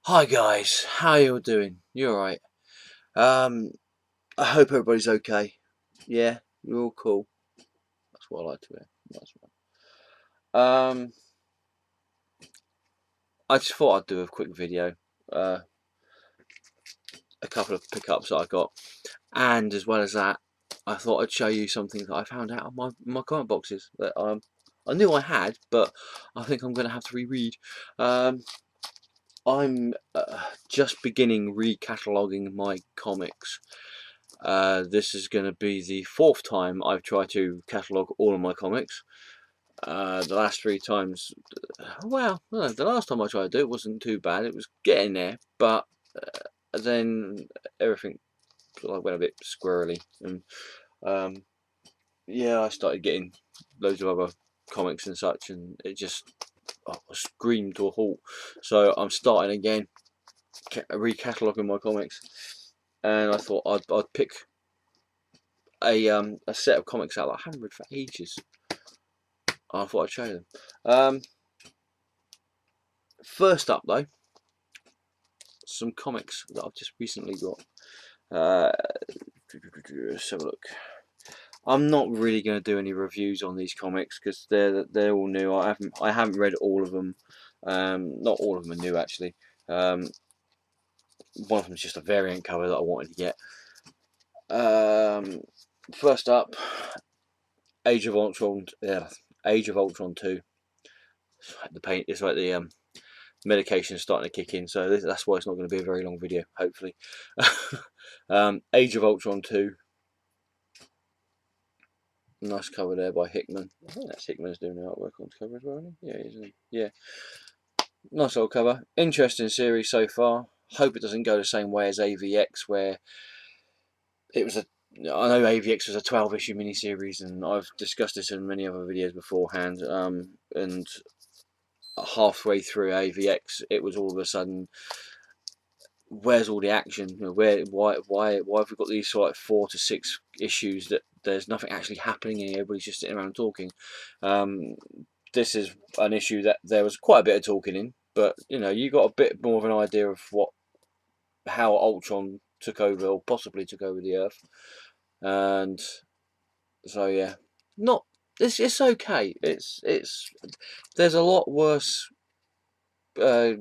Hi guys, how you all doing? You alright? Um, I hope everybody's okay. Yeah, you're all cool. That's what I like to hear. That's right. I just thought I'd do a quick video. Uh, a couple of pickups that I got, and as well as that, I thought I'd show you something that I found out of my comic boxes that I knew I had, but I think I'm going to have to reread. I'm just beginning recataloguing my comics. This is going to be the fourth time I've tried to catalogue all of my comics. The last three times, well, the last time I tried to do it wasn't too bad. It was getting there, but then everything sort of went a bit squirrely, and um, yeah, I started getting loads of other comics and such, and it just screamed to a halt. So I'm starting again, recataloguing my comics, and I thought I'd pick a set of comics out that I haven't read for ages. I thought I'd show them. First up though, some comics that I've just recently got. Let's have a look. I'm not really going to do any reviews on these comics because they're all new. I haven't read all of them. Not all of them are new actually. One of them is just a variant cover that I wanted to get. First up, Age of Ultron. Age of Ultron 2. The paint is like the medication is starting to kick in, so that's why it's not going to be a very long video, hopefully. Age of Ultron 2. Nice cover there by Hickman. I think that's Hickman's doing the artwork on the cover as well, isn't he? Yeah, he is. Yeah. Nice old cover. Interesting series so far. Hope it doesn't go the same way as AVX, where it was a. I know AVX was a 12-issue miniseries, and I've discussed this in many other videos beforehand. And halfway through AVX, it was all of a sudden, where's all the action? You know, why have we got these sort of like 4 to 6 issues that there's nothing actually happening and everybody's just sitting around talking? This is an issue that there was quite a bit of talking in, but you know, you got a bit more of an idea of how Ultron took over or possibly took over the Earth, and so yeah, not it's okay. It's there's a lot worse uh,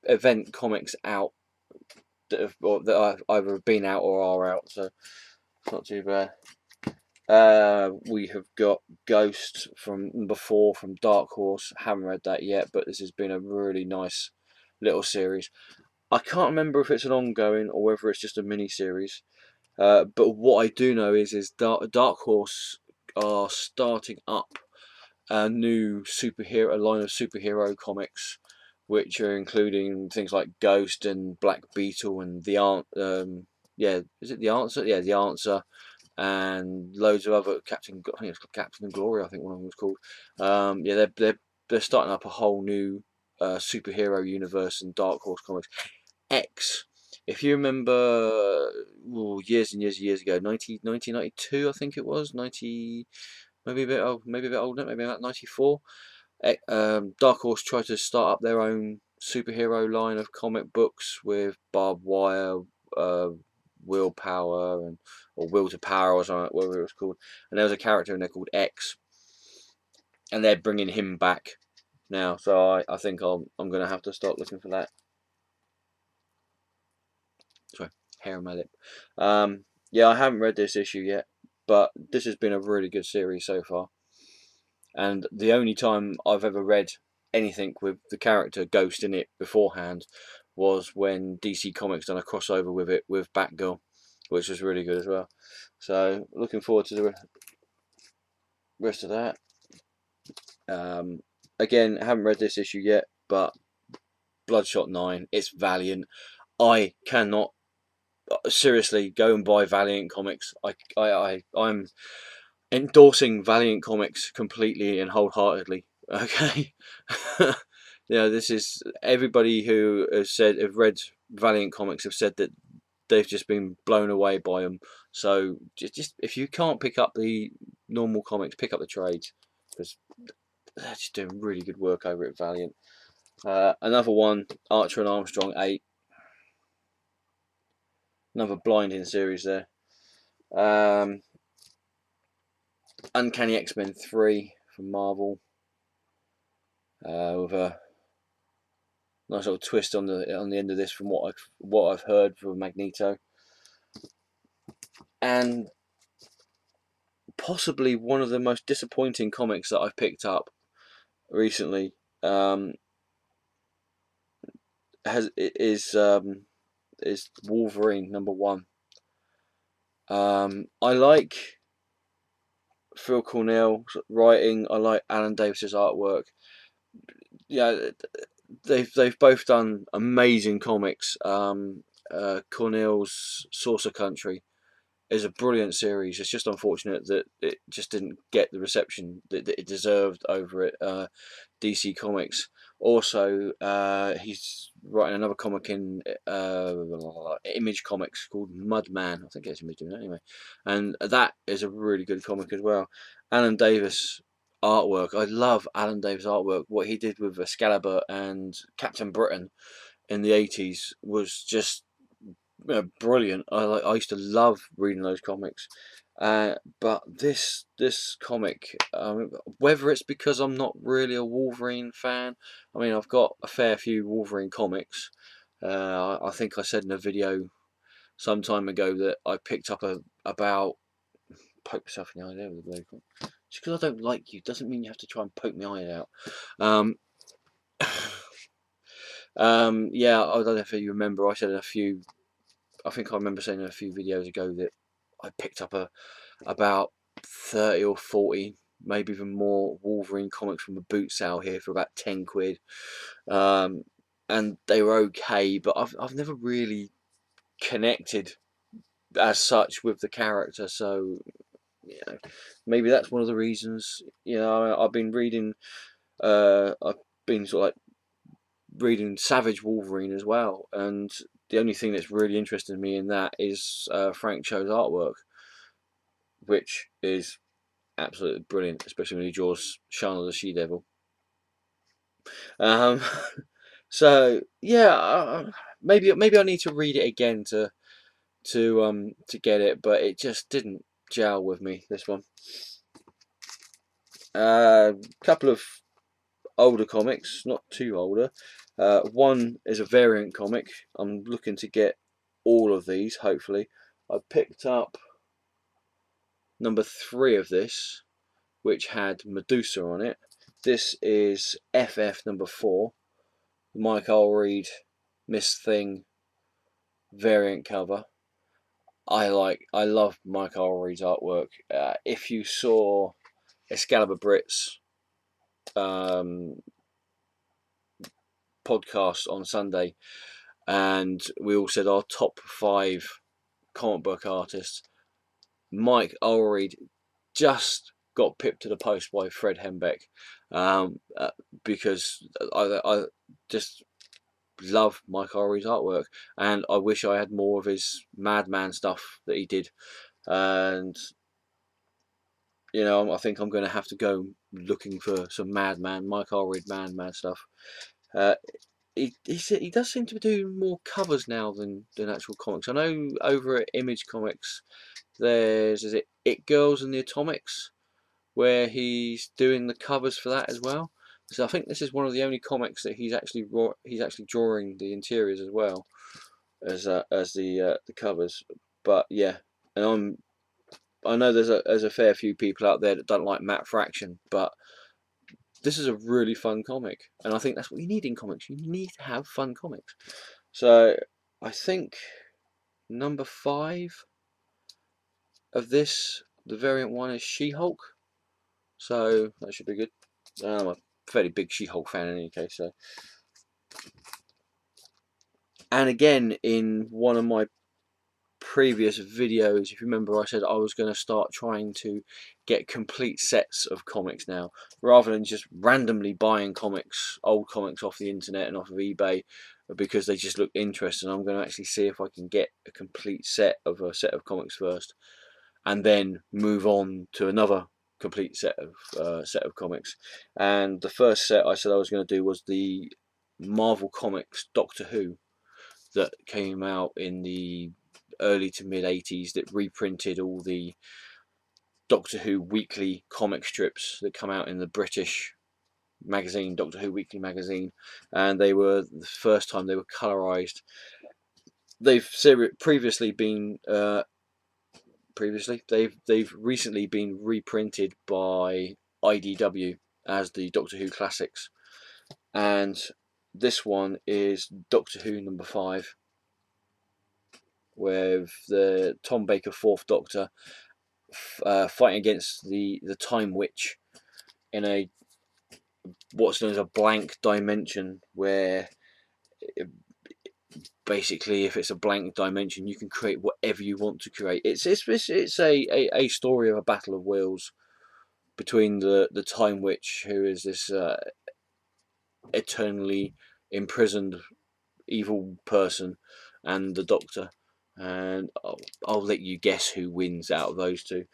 event comics out that have either been out or are out, so it's not too bad. We have got Ghost from before from Dark Horse. Haven't read that yet, but this has been a really nice little series. I can't remember if it's an ongoing or whether it's just a mini series. But what I do know is Dark Horse are starting up a new superhero, a line of superhero comics, which are including things like Ghost and Black Beetle and yeah, is it the Answer? Yeah, the Answer, and loads of other I think it's Captain Glory. I think one of them was called. Yeah, they're starting up a whole new superhero universe in Dark Horse Comics. X. If you remember, years and years ago, 1992, I think it was 90, maybe a bit old, maybe a bit older, maybe about 94. Dark Horse tried to start up their own superhero line of comic books with barbed wire, uh, willpower, and or will to power or something, whatever it was called. And there was a character in there called X, and they're bringing him back now. So I think I'm gonna have to start looking for that. Sorry, hair on my lip. Yeah, I haven't read this issue yet, but this has been a really good series so far. And the only time I've ever read anything with the character Ghost in it beforehand was when DC Comics done a crossover with it with Batgirl, which was really good as well. So looking forward to the rest of that. Again, haven't read this issue yet, but Bloodshot 9, it's Valiant. I cannot seriously go and buy Valiant comics. I'm endorsing Valiant comics completely and wholeheartedly. Okay, yeah, this is everybody who have read Valiant comics have said that they've just been blown away by them. So just if you can't pick up the normal comics, pick up the trades because they're just doing really good work over at Valiant. Another one, Archer and Armstrong 8. Another blinding series there. Uncanny X-Men 3 from Marvel, with a nice little twist on the end of this from what I've heard from Magneto. And possibly one of the most disappointing comics that I've picked up recently is Wolverine #1. I like Phil Cornell's writing. I like Alan Davis's artwork. Yeah, they've both done amazing comics. Cornell's Saucer Country is a brilliant series. It's just unfortunate that it just didn't get the reception that it deserved over at DC Comics. Also, he's writing another comic in Image Comics called Mudman. I think it's Image doing that anyway, and that is a really good comic as well. Alan Davis artwork. I love Alan Davis artwork. What he did with Excalibur and Captain Britain in the 80s was just brilliant. I used to love reading those comics, but this comic, whether it's because I'm not really a Wolverine fan. I mean, I've got a fair few Wolverine comics. I think I said in a video some time ago that I picked up about poke myself in the eye there with a blade. Just because I don't like you doesn't mean you have to try and poke my eye out. Yeah, I don't know if you remember. I said in a few. I think I remember saying in a few videos ago that I picked up about 30 or 40, maybe even more Wolverine comics from a boot sale here for about 10 quid. And they were okay, but I've never really connected as such with the character, so maybe that's one of the reasons. I've been reading I've been sort of like reading Savage Wolverine as well, and the only thing that's really interested me in that is Frank Cho's artwork, which is absolutely brilliant, especially when he draws Shana the She-Devil. Um, so yeah, maybe I need to read it again to get it, but it just didn't gel with me, this one. Couple of older comics, not too older. One is a variant comic. I'm looking to get all of these, hopefully. I picked up #3 of this, which had Medusa on it. This is FF #4, Mike Allred, Miss Thing variant cover. I love Mike Allred's artwork. If you saw ExcaliburBrits podcast on Sunday, and we all said our top 5 comic book artists, Mike Allred just got pipped to the post by Fred Hembeck, because I just love Mike Allred's artwork, and I wish I had more of his Madman stuff that he did. And I think I'm going to have to go looking for some Madman, Mike Allred Madman stuff. He does seem to be doing more covers now than actual comics. I know over at Image Comics, there's It Girls and the Atomics, where he's doing the covers for that as well. So I think this is one of the only comics that he's actually drawing the interiors as well as the covers. But yeah, and I know there's a fair few people out there that don't like Matt Fraction, but this is a really fun comic, and I think that's what you need in comics. You need to have fun comics. So I think #5 of this, the variant one, is She-Hulk. So that should be good. I'm a fairly big She-Hulk fan in any case. So, and again, in one of my previous videos, if you remember, I said I was going to start trying to get complete sets of comics now, rather than just randomly buying old comics off the internet and off of eBay because they just look interesting. I'm going to actually see if I can get a complete set of comics first, and then move on to another complete set of comics. And the first set I said I was going to do was the Marvel Comics Doctor Who that came out in the early to mid 80s that reprinted all the Doctor Who weekly comic strips that come out in the British magazine, Doctor Who Weekly magazine, and they were the first time they were colorized. They've previously been they've recently been reprinted by IDW as the Doctor Who classics, and this one is Doctor Who number 5, with the Tom Baker Fourth Doctor fighting against the Time Witch in a what's known as a blank dimension, where basically if it's a blank dimension you can create whatever you want to create. It's a story of a battle of wills between the Time Witch, who is this eternally imprisoned evil person, and the Doctor, and I'll let you guess who wins out of those two.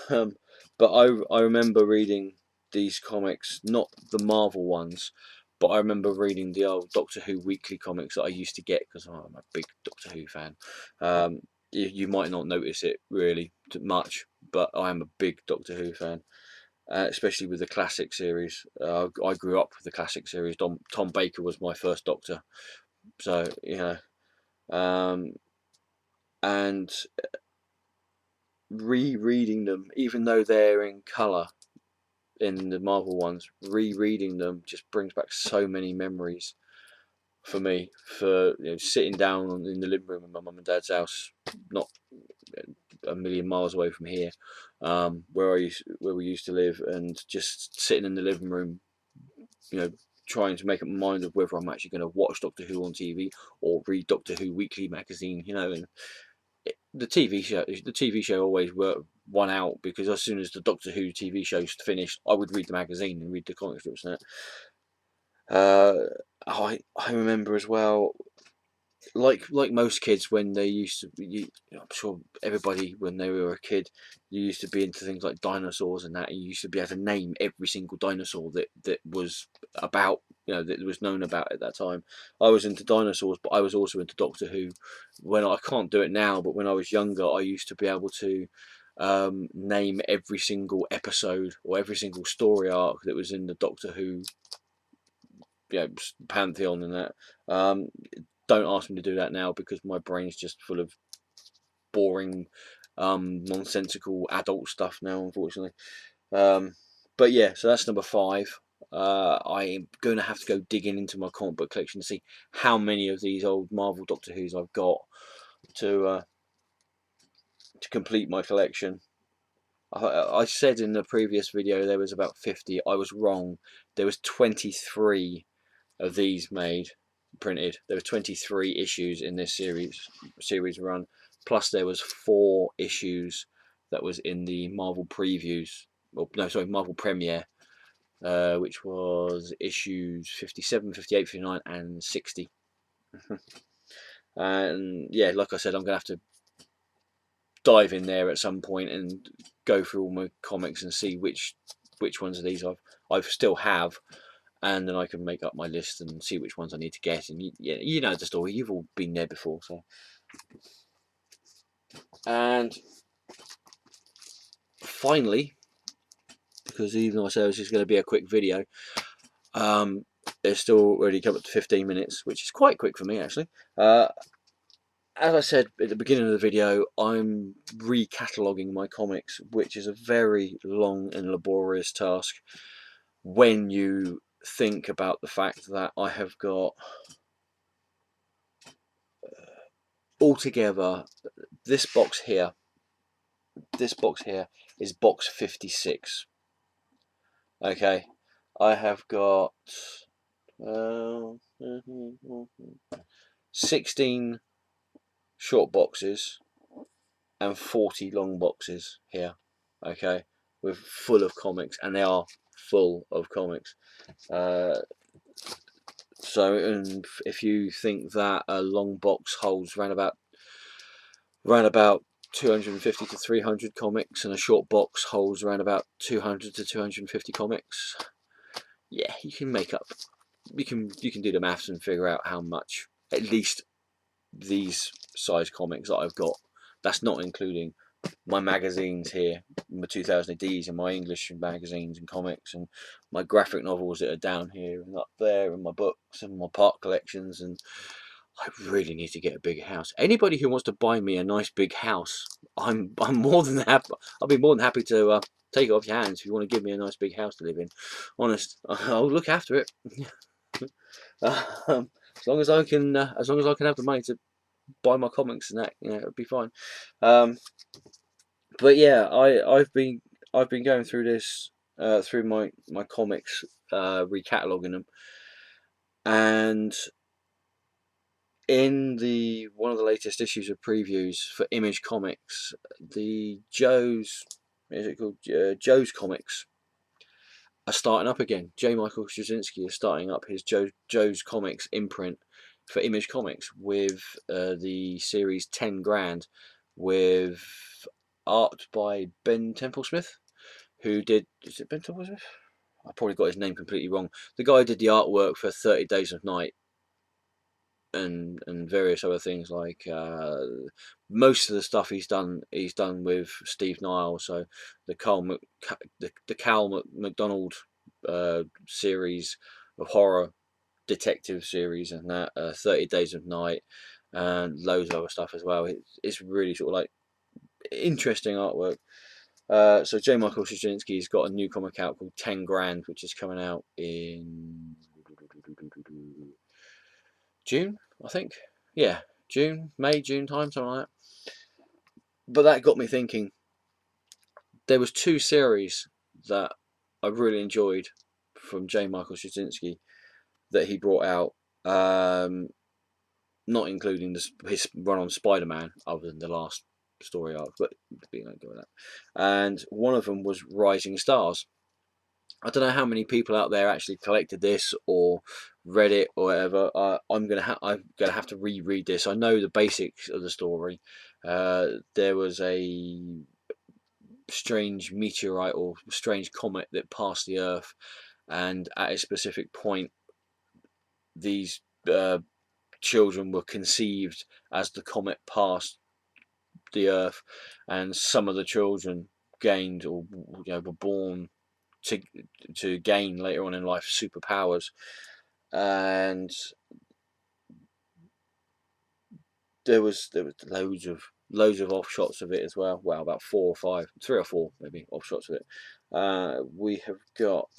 But I remember reading these comics, not the Marvel ones, but I remember reading the old Doctor Who weekly comics that I used to get because I'm a big Doctor Who fan. You might not notice it really much, but I am a big Doctor Who fan. Especially with the classic series. I grew up with the classic series. Tom Baker was my first Doctor, so and rereading them, even though they're in colour in the Marvel ones, rereading them just brings back so many memories for me. For sitting down in the living room in my mum and dad's house, not a million miles away from here, where we used to live, and just sitting in the living room, trying to make up my mind of whether I'm actually going to watch Doctor Who on TV or read Doctor Who Weekly magazine. And the TV show always won out, because as soon as the Doctor Who TV show finished, I would read the magazine and read the comic strips in it. I remember as well, like most kids when they used to be, I'm sure everybody when they were a kid, you used to be into things like dinosaurs and that, and you used to be able to name every single dinosaur that was about, that was known about at that time. I was into dinosaurs, but I was also into Doctor Who. When I can't do it now, but when I was younger, I used to be able to name every single episode or every single story arc that was in the Doctor Who pantheon and that. Don't ask me to do that now, because my brain's just full of boring, nonsensical adult stuff now, unfortunately. But yeah, so that's number 5. I'm going to have to go digging into my comic book collection to see how many of these old Marvel Doctor Who's I've got to complete my collection. I said in the previous video there was about 50. I was wrong. There was 23 of these printed. There were 23 issues in this series run, plus there was 4 issues that was in the Marvel previews, Marvel premiere, which was issues 57, 58, 59 and 60. And yeah, like I said, I'm gonna have to dive in there at some point and go through all my comics and see which ones of these I've still have, and then I can make up my list and see which ones I need to get. And you know the story, you've all been there before. So, and finally, because even though I said this is going to be a quick video, it's still already come up to 15 minutes, which is quite quick for me actually. As I said at the beginning of the video, I'm recataloguing my comics, which is a very long and laborious task when you think about the fact that I have got altogether this box here is box 56. Okay, I have got 16 short boxes and 40 long boxes here. Okay, with full of comics, and they are full of comics. So, and if you think that a long box holds around about 250 to 300 comics, and a short box holds around about 200 to 250 comics, yeah, you can make up you can do the maths and figure out how much at least these size comics that I've got. That's not including my magazines here, my 2000 ADs and my English magazines and comics and my graphic novels that are down here and up there, and my books and my part collections. And I really need to get a bigger house. Anybody who wants to buy me a nice big house, I'm more than happy. I'll be more than happy to take it off your hands if you want to give me a nice big house to live in. Honest, I'll look after it. As long as I can, have the money to buy my comics and that, it'll be fine. But yeah, I've been going through this through my comics, recataloguing them, and in one of the latest issues of previews for Image Comics, the Joe's Comics are starting up again. J. Michael Straczynski is starting up his Joe's Comics imprint for Image Comics with the series 10 Grand, with art by Ben Templesmith, who did, is it Ben Templesmith? I probably got his name completely wrong. The guy who did the artwork for 30 Days of Night and various other things, like most of the stuff he's done with Steve Niles. So the Cal McDonald series of horror detective series, and that 30 Days of Night, and loads of other stuff as well. It's really sort of like interesting artwork. So J. Michael Straczynski's got a new comic out called 10 Grand, which is coming out in June, I think. Yeah, June time, something like that. But that got me thinking. There was two series that I really enjoyed from J. Michael Straczynski that he brought out, not including his run on Spider-Man, other than the last story arc, but we don't go with that. And one of them was Rising Stars. I don't know how many people out there actually collected this or read it or whatever. I'm gonna have to reread this. I know the basics of the story. There was a strange meteorite or strange comet that passed the Earth, and at a specific point, these children were conceived as the comet passed the Earth, and some of the children gained, or were born to gain later on in life superpowers. And there was loads of offshots of it as well. Well, about 4 or 5, 3 or 4 maybe offshots of it. We have got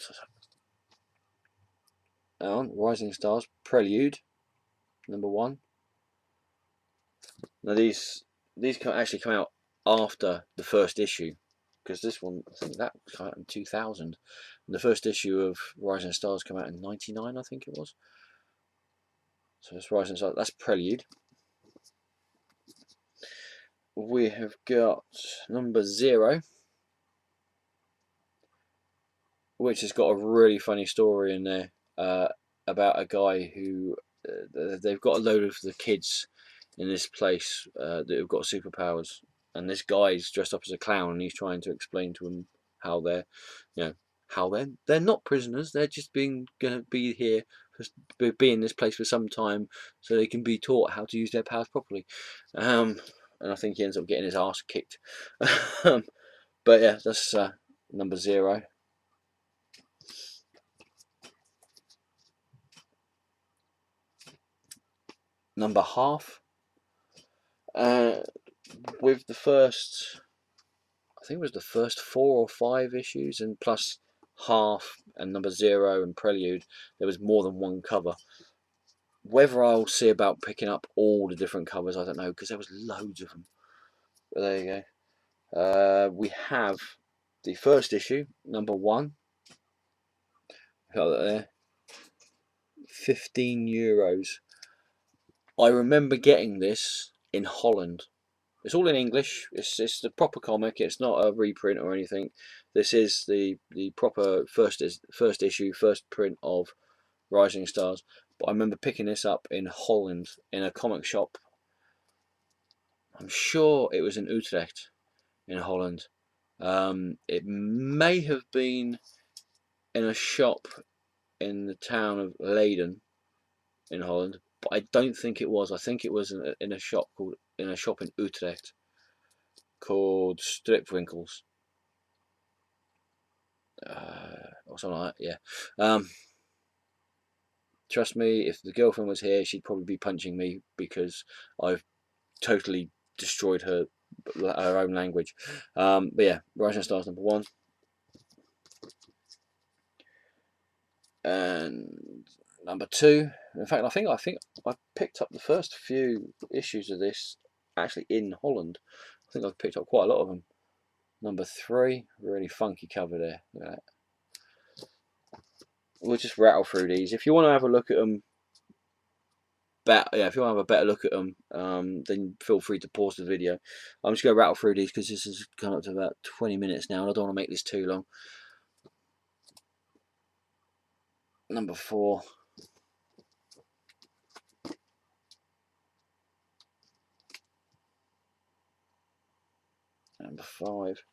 Rising Stars Prelude #1. Now these actually come out after the first issue, because this one, I think that came out in 2000, and the first issue of Rising Stars came out in 99, I think it was. So it's Rising Stars. That's Prelude. We have got #0, which has got a really funny story in there, about a guy who they've got a load of the kids in this place that have got superpowers, and this guy's dressed up as a clown, and he's trying to explain to them how they're not prisoners. They're just gonna be here, be in this place for some time, so they can be taught how to use their powers properly. And I think he ends up getting his ass kicked. But yeah, that's #0. #1/2. With the first, I think it was the first 4 or 5 issues, and plus half and #0 and Prelude, there was more than one cover. Whether I'll see about picking up all the different covers, I don't know, because there was loads of them. But there you go. We have the first issue, #1. Got that there. €15. I remember getting this in Holland. It's all in English. It's the proper comic. It's not a reprint or anything. This is the proper first issue, first print of Rising Stars. But I remember picking this up in Holland in a comic shop. I'm sure it was in Utrecht in Holland. It may have been in a shop in the town of Leiden in Holland, but I don't think it was. I think it was in a shop in Utrecht called Stripwinkels, or something like that. Yeah. Trust me, if the girlfriend was here, she'd probably be punching me because I've totally destroyed her own language. But yeah, Rising Stars #1. And #2, in fact, I think I picked up the first few issues of this actually in Holland. I think I've picked up quite a lot of them. #3, really funky cover there. Look at that. We'll just rattle through these. If you want to have a look at them, if you want to have a better look at them, then feel free to pause the video. I'm just going to rattle through these because this has come up to about 20 minutes now, and I don't want to make this too long. #4. #5.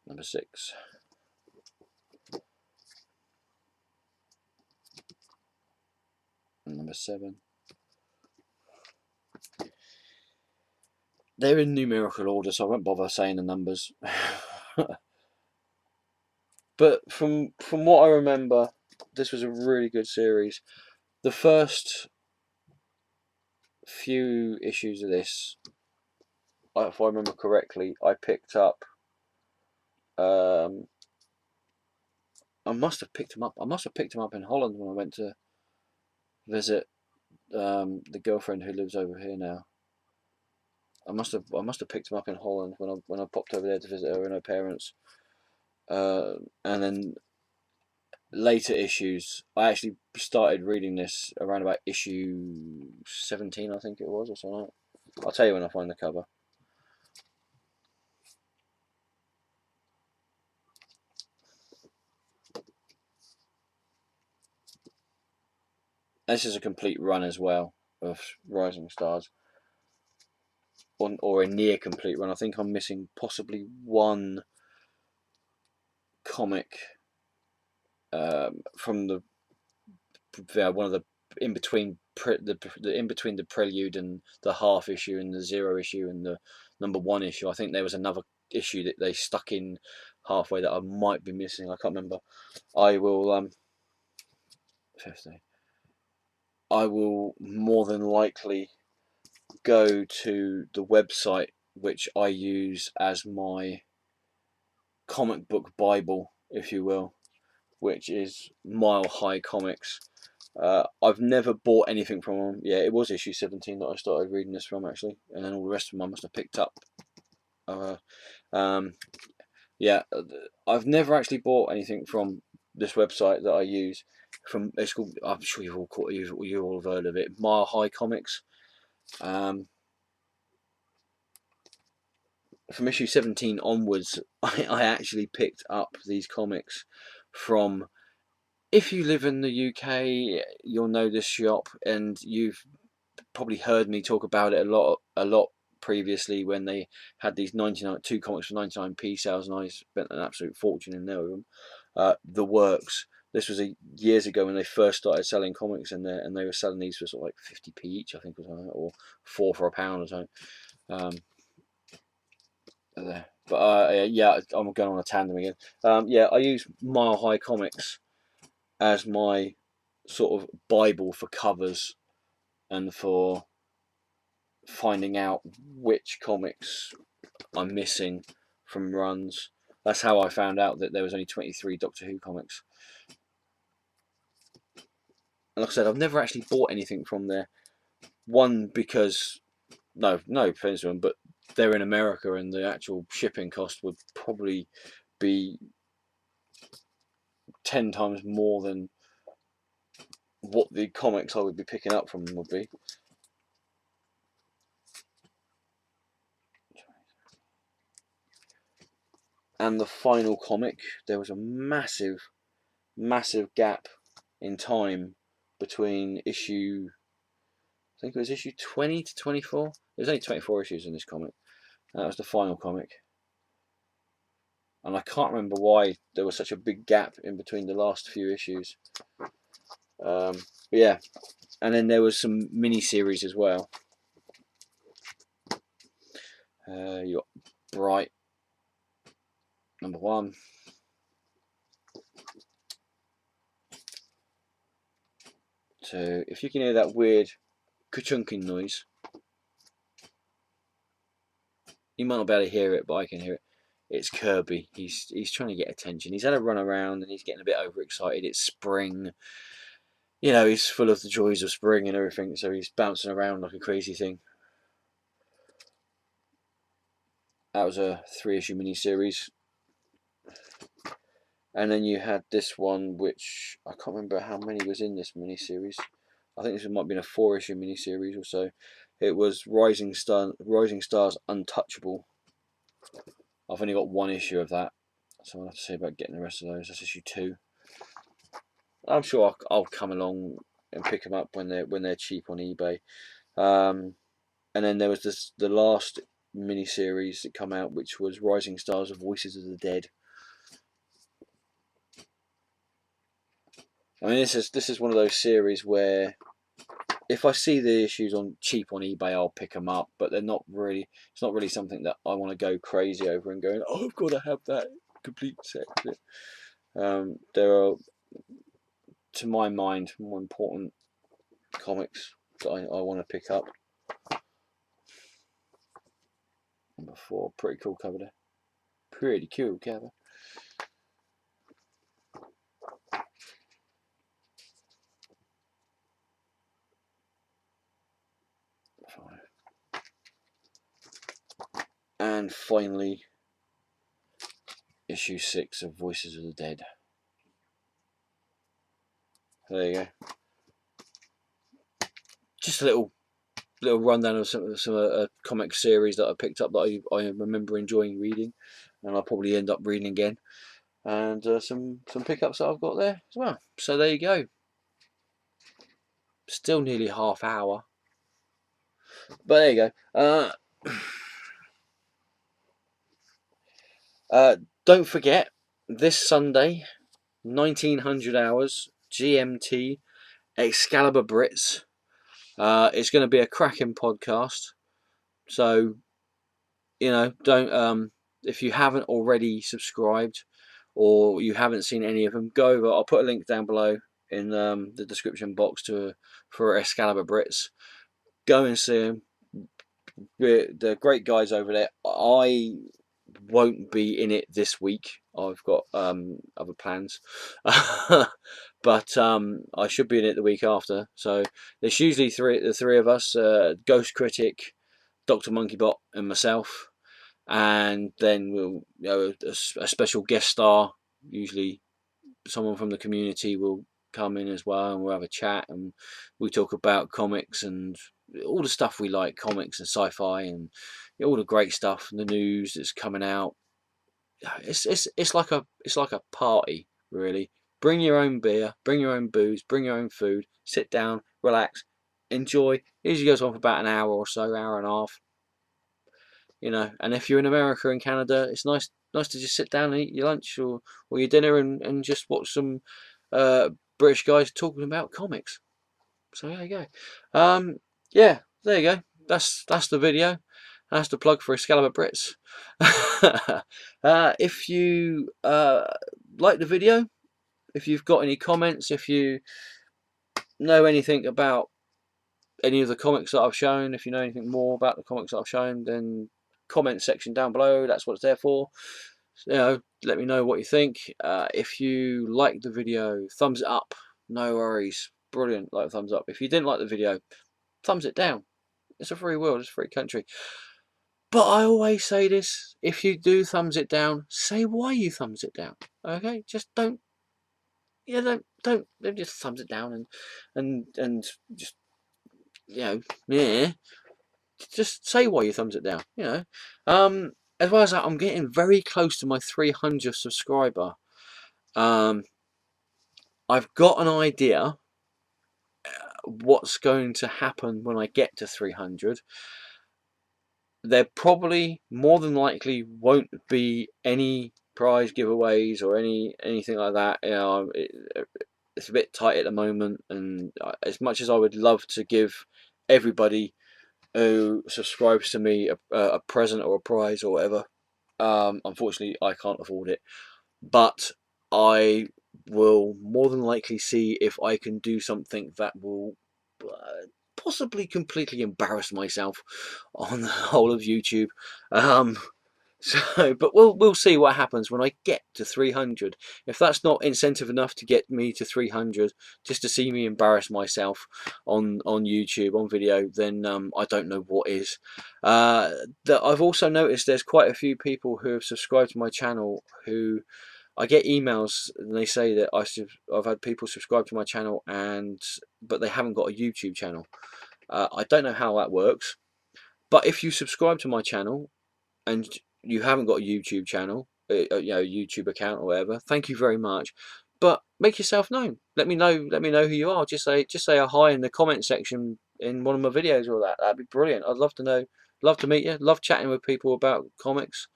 #6. And #7. They're in numerical order, so I won't bother saying the numbers. But from what I remember, this was a really good series. The first few issues of this, if I remember correctly, I picked up. I must have picked them up. I must have picked them up in Holland when I went to visit the girlfriend who lives over here now. I must have picked them up in Holland when I popped over there to visit her and her parents. And then later issues, I actually started reading this around about issue 17, I think it was, or something. I'll tell you when I find the cover. This is a complete run as well of Rising Stars, or a near complete run. I think I'm missing possibly one comic from the one of the in between the prelude and the half issue and the 0 issue and the #1 issue. I think there was another issue that they stuck in halfway that I might be missing. I can't remember. I will 50. I will more than likely go to the website which I use as my comic book Bible, if you will, which is Mile High Comics. I've never bought anything from them. Yeah, it was issue 17 that I started reading this from, actually, and then all the rest of them I must have picked up. Yeah, I've never actually bought anything from this website that I use. It's called, I'm sure you've all heard of it, Mile High Comics. From issue 17 onwards, I actually picked up these comics from. If you live in the UK, you'll know this shop, and you've probably heard me talk about it a lot previously when they had these 2 comics for 99p sales, and I spent an absolute fortune in there with them. The Works. This was years ago when they first started selling comics in there, and they were selling these for sort of like 50p each, I think, or 4 for £1 or something. There. But yeah, I'm going on a tandem again. Yeah, I use Mile High Comics as my sort of Bible for covers and for finding out which comics I'm missing from runs. That's how I found out that there was only 23 Doctor Who comics. And like I said, I've never actually bought anything from there. One, because no offense to them, but they're in America and the actual shipping cost would probably be 10 times more than what the comics I would be picking up from them would be. And the final comic, there was a massive gap in time between issue, I think it was issue 20 to 24. There's only 24 issues in this comic. That was the final comic. and I can't remember why there was such a big gap in between the last few issues. But yeah, and then there was some mini series as well. You got Bright #1. So if you can hear that weird ka-chunking noise, you might not be able to hear it, but I can hear it. It's Kirby. He's trying to get attention. He's had a run around and he's getting a bit overexcited. It's spring. You know, he's full of the joys of spring and everything, so he's bouncing around like a crazy thing. That was a 3-issue mini-series. And then you had this one, which I can't remember how many was in this mini-series. I think this might have been a 4-issue mini-series or so. It was Rising Stars Untouchable. I've only got 1 issue of that, so I'll have to see about getting the rest of those. That's issue 2. I'm sure I'll come along and pick them up when they're cheap on eBay. And then there was the last mini-series that come out, which was Rising Stars of Voices of the Dead. I mean, this is one of those series where if I see the issues cheap on eBay, I'll pick them up. But they're not really. It's not really something that I want to go crazy over and going, oh, I've got to have that complete set. There are, to my mind, more important comics that I want to pick up. #4, pretty cool cover there. Pretty cool cover. And finally, issue 6 of Voices of the Dead. There you go. Just a little rundown of some comic series that I picked up that I remember enjoying reading, and I'll probably end up reading again. And some pickups that I've got there as well. So there you go. Still nearly half hour, but there you go. Don't forget, this Sunday, 1900 hours GMT, ExcaliburBrits. It's going to be a cracking podcast. So, you know, don't if you haven't already subscribed or you haven't seen any of them, go over. I'll put a link down below in the description box for ExcaliburBrits. Go and see them. They're great guys over there. I won't be in it this week. I've got other plans, but I should be in it the week after. So there's usually the three of us: Ghost Critic, Dr. Monkeybot, and myself. And then we'll, you know, a special guest star. Usually, someone from the community will come in as well, and we'll have a chat, and we talk about comics and all the stuff we like, comics and sci-fi, and all the great stuff, and the news that's coming out. It's like a party, really. Bring your own beer, bring your own booze, bring your own food. Sit down, relax, enjoy. Usually goes on for about an hour or so, hour and a half. You know, and if you're in America and Canada, it's nice to just sit down and eat your lunch or your dinner and just watch some British guys talking about comics. So there you go. Yeah, there you go. That's the video. That's the plug for ExcaliburBrits. If you like the video, if you've got any comments, if you know anything about any of the comics that I've shown, if you know anything more about the comics that I've shown, then comment section down below. That's what it's there for. So, you know, let me know what you think. If you like the video, thumbs it up. No worries. Brilliant. Like a thumbs up. If you didn't like the video, thumbs it down. It's a free world. It's a free country. But I always say this: if you do thumbs it down, say why you thumbs it down. Okay, just don't. Yeah, don't just thumbs it down and just, you know, yeah. Just say why you thumbs it down. You know. As well as that, I'm getting very close to my 300th subscriber. I've got an idea what's going to happen when I get to 300. There probably, more than likely, won't be any prize giveaways or anything like that. You know, it's a bit tight at the moment, and as much as I would love to give everybody who subscribes to me a present or a prize or whatever, unfortunately I can't afford it. But I will more than likely see if I can do something that will possibly completely embarrass myself on the whole of YouTube. So, but we'll see what happens when I get to 300. If that's not incentive enough to get me to 300, just to see me embarrass myself on YouTube on video, then I don't know what is. That I've also noticed there's quite a few people who have subscribed to my channel who I get emails and they say that I've had people subscribe to my channel but they haven't got a YouTube channel. I don't know how that works, but if you subscribe to my channel and you haven't got a YouTube channel, YouTube account or whatever, thank you very much. But make yourself known. Let me know who you are. Just say a hi in the comment section in one of my videos or that. That'd be brilliant. I'd love to know. Love to meet you. Love chatting with people about comics.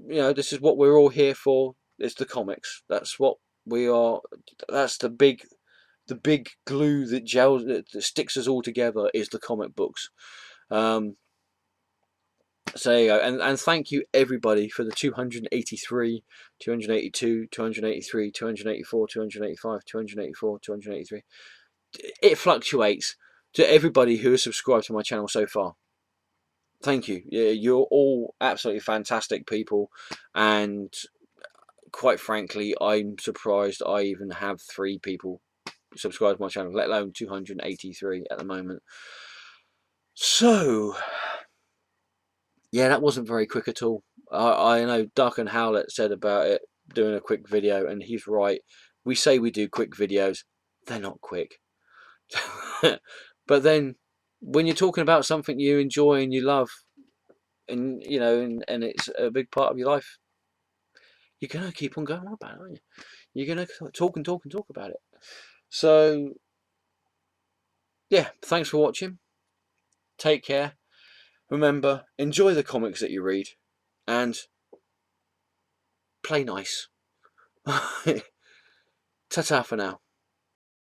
You know, this is what we're all here for. It's the comics. That's what we are. That's the big glue that sticks us all together is the comic books. So there you go, and thank you everybody for the 283, 282, 283, 284, 285, 284, 283. It fluctuates. To everybody who has subscribed to my channel so far, thank you. Yeah, you're all absolutely fantastic people, and quite frankly, I'm surprised I even have 3 people subscribe to my channel, let alone 283 at the moment. So yeah, that wasn't very quick at all. I know Duck and Howlett said about it doing a quick video, and he's right. We say we do quick videos, they're not quick. But then when you're talking about something you enjoy and you love, and you know, and it's a big part of your life, you're gonna keep on going on about it, aren't you? You're gonna talk and talk and talk about it. So yeah, thanks for watching. Take care. Remember, enjoy the comics that you read, and play nice. Ta-ta for now.